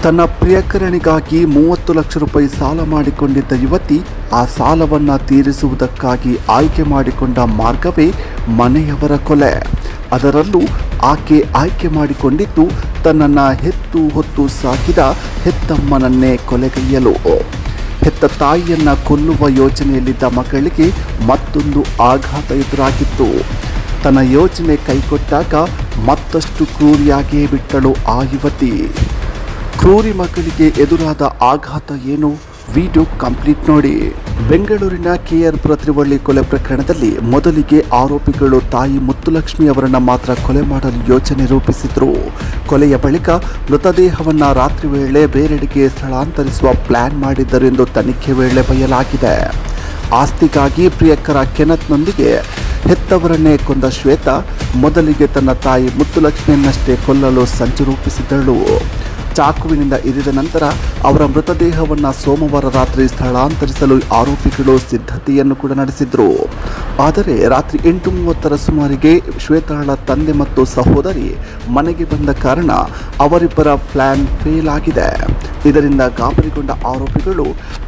ತನ್ನ ಪ್ರಿಯಕರನಿಗಾಗಿ 30 ಲಕ್ಷ ರೂಪಾಯಿ ಸಾಲ ಮಾಡಿಕೊಂಡಿದ್ದ ಯುವತಿ ಆ ಸಾಲವನ್ನು ತೀರಿಸುವುದಕ್ಕಾಗಿ ಆಯ್ಕೆ ಮಾಡಿಕೊಂಡ ಮಾರ್ಗವೇ ಮನೆಯವರ ಕೊಲೆ. ಅದರಲ್ಲೂ ಆಕೆ ಆಯ್ಕೆ ಮಾಡಿಕೊಂಡಿದ್ದು ತನ್ನನ್ನು ಹೆತ್ತು ಹೊತ್ತು ಸಾಕಿದ ಹೆತ್ತಮ್ಮನನ್ನೇ ಕೊಲೆಗೈಯಲು. ಹೆತ್ತ ತಾಯಿಯನ್ನು ಕೊಲ್ಲುವ ಯೋಚನೆಯಲ್ಲಿದ್ದ ಮಗಳಿಗೆ ಮತ್ತೊಂದು ಆಘಾತ ಎದುರಾಗಿತ್ತು. ತನ್ನ ಯೋಚನೆ ಕೈಕೊಟ್ಟಾಗ ಮತ್ತಷ್ಟು ಕ್ರೂರಿಯಾಗಿಯೇ ಬಿಟ್ಟಳು ಆ ಯುವತಿ. ಕ್ರೂರಿ ಮಕ್ಕಳಿಗೆ ಎದುರಾದ ಆಘಾತ ಏನು? ವಿಡಿಯೋ ಕಂಪ್ಲೀಟ್ ನೋಡಿ. ಬೆಂಗಳೂರಿನ KR ತ್ರಿವಳ್ಳಿ ಕೊಲೆ ಪ್ರಕರಣದಲ್ಲಿ ಮೊದಲಿಗೆ ಆರೋಪಿಗಳು ತಾಯಿ ಮುತ್ತುಲಕ್ಷ್ಮಿ ಅವರನ್ನು ಮಾತ್ರ ಕೊಲೆ ಮಾಡಲು ಯೋಚನೆ ರೂಪಿಸಿದ್ರು. ಕೊಲೆಯ ಬಳಿಕ ಮೃತದೇಹವನ್ನು ರಾತ್ರಿ ವೇಳೆ ಬೇರೆಡೆಗೆ ಸ್ಥಳಾಂತರಿಸುವ ಪ್ಲಾನ್ ಮಾಡಿದ್ದರು ಎಂದು ತನಿಖೆ ವೇಳೆ ಬಯಲಾಗಿದೆ. ಆಸ್ತಿಗಾಗಿ ಪ್ರಿಯಕರ ಕೆನತ್ನೊಂದಿಗೆ ಹೆತ್ತವರನ್ನೇ ಕೊಂದ ಶ್ವೇತಾ ಮೊದಲಿಗೆ ತನ್ನ ತಾಯಿ ಮುತ್ತುಲಕ್ಷ್ಮಿಯನ್ನಷ್ಟೇ ಕೊಲ್ಲಲು ಸಂಚು ರೂಪಿಸಿದ್ದಳು. ಚಾಕುವಿನಿಂದ ಇರಿದ ನಂತರ ಅವರ ಮೃತದೇಹವನ್ನು ಸೋಮವಾರ ರಾತ್ರಿ ಸ್ಥಳಾಂತರಿಸಲು ಆರೋಪಿಗಳು ಸಿದ್ಧತೆಯನ್ನು ಕೂಡ ನಡೆಸಿದ್ರು. ಆದರೆ ರಾತ್ರಿ 8:30 ಸುಮಾರಿಗೆ ಶ್ವೇತಾಳ ತಂದೆ ಮತ್ತು ಸಹೋದರಿ ಮನೆಗೆ ಬಂದ ಕಾರಣ ಅವರಿಬ್ಬರ ಪ್ಲಾನ್ ಫೇಲ್ ಆಗಿದೆ. ಇದರಿಂದ ಗಾಬರಿಗೊಂಡ ಆರೋಪಿಗಳು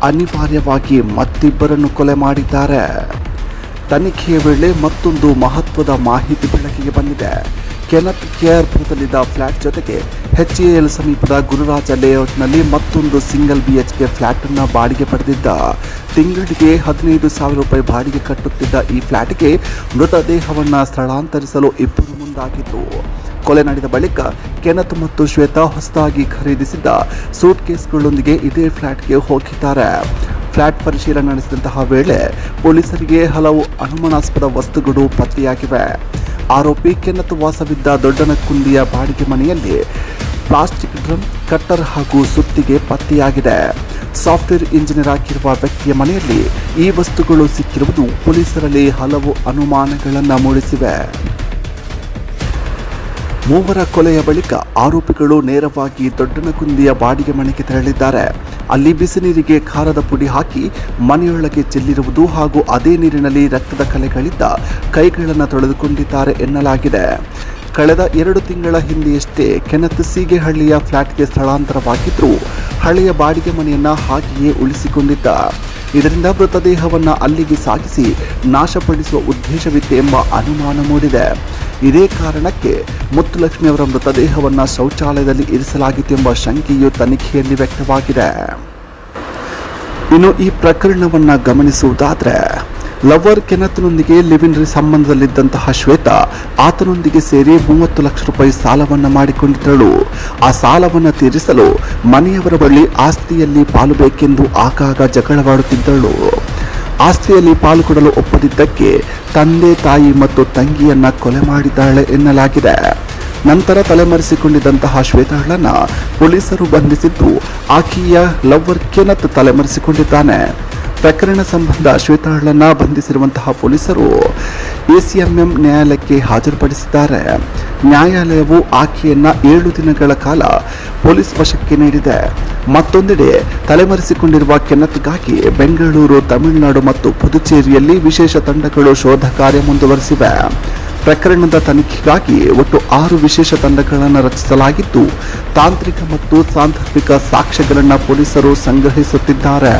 ಅನಿವಾರ್ಯವಾಗಿ ಮತ್ತಿಬ್ಬರನ್ನು ಕೊಲೆ ಮಾಡಿದ್ದಾರೆ. ತನಿಖೆಯ ವೇಳೆ ಮತ್ತೊಂದು ಮಹತ್ವದ ಮಾಹಿತಿ ಬೆಳಕಿಗೆ ಬಂದಿದೆ. ಕೆನತ್ KR ಫ್ಲಾಟ್ ಜೊತೆಗೆ HAL ಸಮೀಪದ ಗುರುರಾಜ ಲೇಔಟ್ನಲ್ಲಿ ಮತ್ತೊಂದು ಸಿಂಗಲ್ BHK ಫ್ಲಾಟನ್ನು ಬಾಡಿಗೆ ಪಡೆದಿದ್ದ. ತಿಂಗಳಿಗೆ 15,000 ರೂಪಾಯಿ ಬಾಡಿಗೆ ಕಟ್ಟುತ್ತಿದ್ದ ಈ ಫ್ಲಾಟ್ಗೆ ಮೃತದೇಹವನ್ನು ಸ್ಥಳಾಂತರಿಸಲು ಇಬ್ಬರು ಮುಂದಾಗಿದ್ದು. ಕೊಲೆ ನಡೆದ ಬಳಿಕ ಕೆನತ್ ಮತ್ತು ಶ್ವೇತಾ ಹೊಸದಾಗಿ ಖರೀದಿಸಿದ್ದ ಸೂಟ್ ಕೇಸ್ಗಳೊಂದಿಗೆ ಇದೇ ಫ್ಲಾಟ್ಗೆ ಹೋಗಿದ್ದಾರೆ. ಫ್ಲಾಟ್ ಪರಿಶೀಲನೆ ನಡೆಸಿದಂತಹ ವೇಳೆ ಪೊಲೀಸರಿಗೆ ಹಲವು ಅನುಮಾನಾಸ್ಪದ ವಸ್ತುಗಳು ಪತ್ತೆಯಾಗಿವೆ. ಆರೋಪಿ ಕೆನತ್ ವಾಸವಿದ್ದ ದೊಡ್ಡನಕುಂದಿಯ ಬಾಡಿಗೆ ಮನೆಯಲ್ಲಿ ಪ್ಲಾಸ್ಟಿಕ್ ಡ್ರಮ್, ಕಟ್ಟರ್ ಹಾಗೂ ಸುತ್ತಿಗೆ ಪತ್ತೆಯಾಗಿದೆ. ಸಾಫ್ಟ್ವೇರ್ ಇಂಜಿನಿಯರ್ ಆಗಿರುವ ವ್ಯಕ್ತಿಯ ಮನೆಯಲ್ಲಿ ಈ ವಸ್ತುಗಳು ಸಿಕ್ಕಿರುವುದು ಪೊಲೀಸರಲ್ಲಿ ಹಲವು ಅನುಮಾನಗಳನ್ನು ಮೂಡಿಸಿವೆ. ಮೂವರ ಕೊಲೆಯ ಬಳಿಕ ಆರೋಪಿಗಳು ನೇರವಾಗಿ ದೊಡ್ಡನಕುಂದಿಯ ಬಾಡಿಗೆ ಮನೆಗೆ ತೆರಳಿದ್ದಾರೆ. ಅಲ್ಲಿ ಬಿಸಿ ನೀರಿಗೆ ಖಾರದ ಪುಡಿ ಹಾಕಿ ಮನೆಯೊಳಗೆ ಚೆಲ್ಲಿರುವುದು ಹಾಗೂ ಅದೇ ನೀರಿನಲ್ಲಿ ರಕ್ತದ ಕಲೆಗಳಿದ್ದ ಕೈಗಳನ್ನು ತೊಳೆದುಕೊಂಡಿದ್ದಾರೆ ಎನ್ನಲಾಗಿದೆ. ಕಳೆದ 2 ತಿಂಗಳ ಹಿಂದೆಯಷ್ಟೇ ಕೆನತ್ ಸೀಗೆಹಳ್ಳಿಯ ಫ್ಲಾಟ್ಗೆ ಸ್ಥಳಾಂತರವಾಗಿದ್ದರೂ ಹಳೆಯ ಬಾಡಿಗೆ ಮನೆಯನ್ನು ಹಾಗೆಯೇ ಉಳಿಸಿಕೊಂಡಿದ್ದ. ಇದರಿಂದ ಮೃತದೇಹವನ್ನು ಅಲ್ಲಿಗೆ ಸಾಗಿಸಿ ನಾಶಪಡಿಸುವ ಉದ್ದೇಶವಿತ್ತು ಎಂಬ ಅನುಮಾನ ಮೂಡಿದೆ. ಇದೇ ಕಾರಣಕ್ಕೆ ಮುತ್ತುಲಕ್ಷ್ಮಿ ಅವರ ಮೃತದೇಹವನ್ನು ಶೌಚಾಲಯದಲ್ಲಿ ಇರಿಸಲಾಗಿತ್ತು ಎಂಬ ಶಂಕೆಯು ತನಿಖೆಯಲ್ಲಿ ವ್ಯಕ್ತವಾಗಿದೆ. ಇನ್ನು ಈ ಪ್ರಕರಣವನ್ನು ಗಮನಿಸುವುದಾದರೆ, ಲವರ್ ಕೆನತ್ನೊಂದಿಗೆ ಲಿವ್ ಇನ್ ಸಂಬಂಧದಲ್ಲಿದ್ದಂತಹ ಶ್ವೇತಾ ಆತನೊಂದಿಗೆ ಸೇರಿ 30 ಲಕ್ಷ ರೂಪಾಯಿ ಸಾಲವನ್ನು ಮಾಡಿಕೊಂಡಿದ್ದಳು. ಆ ಸಾಲವನ್ನು ತೀರಿಸಲು ಮನೆಯವರ ಬಳಿ ಆಸ್ತಿಯಲ್ಲಿ ಪಾಲು ಬೇಕೆಂದು ಆಗಾಗ ಜಗಳವಾಡುತ್ತಿದ್ದಳು. ಆಸ್ತಿಯಲ್ಲಿ ಪಾಲು ಕೊಡಲು ಒಪ್ಪದಿದ್ದಕ್ಕೆ ತಂದೆ, ತಾಯಿ ಮತ್ತು ತಂಗಿಯನ್ನ ಕೊಲೆ ಮಾಡಿದ್ದಾಳೆ ಎನ್ನಲಾಗಿದೆ. ನಂತರ ತಲೆಮರೆಸಿಕೊಂಡಿದ್ದಂತಹ ಶ್ವೇತಾಳನ್ನು ಪೊಲೀಸರು ಬಂಧಿಸಿದ್ದು ಆಕೆಯ ಲವರ್ ಕೆನತ್ ತಲೆಮರೆಸಿಕೊಂಡಿದ್ದಾನೆ. ಪ್ರಕರಣ ಸಂಬಂಧ ಶ್ವೇತಾಳನ್ನು ಬಂಧಿಸಿರುವಂತಹ ಪೊಲೀಸರು ACMM ನ್ಯಾಯಾಲಯಕ್ಕೆ ಹಾಜರುಪಡಿಸಿದ್ದಾರೆ. ನ್ಯಾಯಾಲಯವು ಆಕೆಯನ್ನು 7 ದಿನಗಳ ಕಾಲ ಪೊಲೀಸ್ ವಶಕ್ಕೆ ನೀಡಿದೆ. ಮತ್ತೊಂದೆಡೆ ತಲೆಮರೆಸಿಕೊಂಡಿರುವ ಕೆನತ್ಗಾಗಿ ಬೆಂಗಳೂರು, ತಮಿಳುನಾಡು ಮತ್ತು ಪುದುಚೇರಿಯಲ್ಲಿ ವಿಶೇಷ ತಂಡಗಳು ಶೋಧ ಕಾರ್ಯ ಮುಂದುವರೆಸಿವೆ. ಪ್ರಕರಣದ ತನಿಖೆಗಾಗಿ ಒಟ್ಟು 6 ವಿಶೇಷ ತಂಡಗಳನ್ನು ರಚಿಸಲಾಗಿದ್ದು ತಾಂತ್ರಿಕ ಮತ್ತು ಸಾಂದರ್ಭಿಕ ಸಾಕ್ಷ್ಯಗಳನ್ನು ಪೊಲೀಸರು ಸಂಗ್ರಹಿಸುತ್ತಿದ್ದಾರೆ.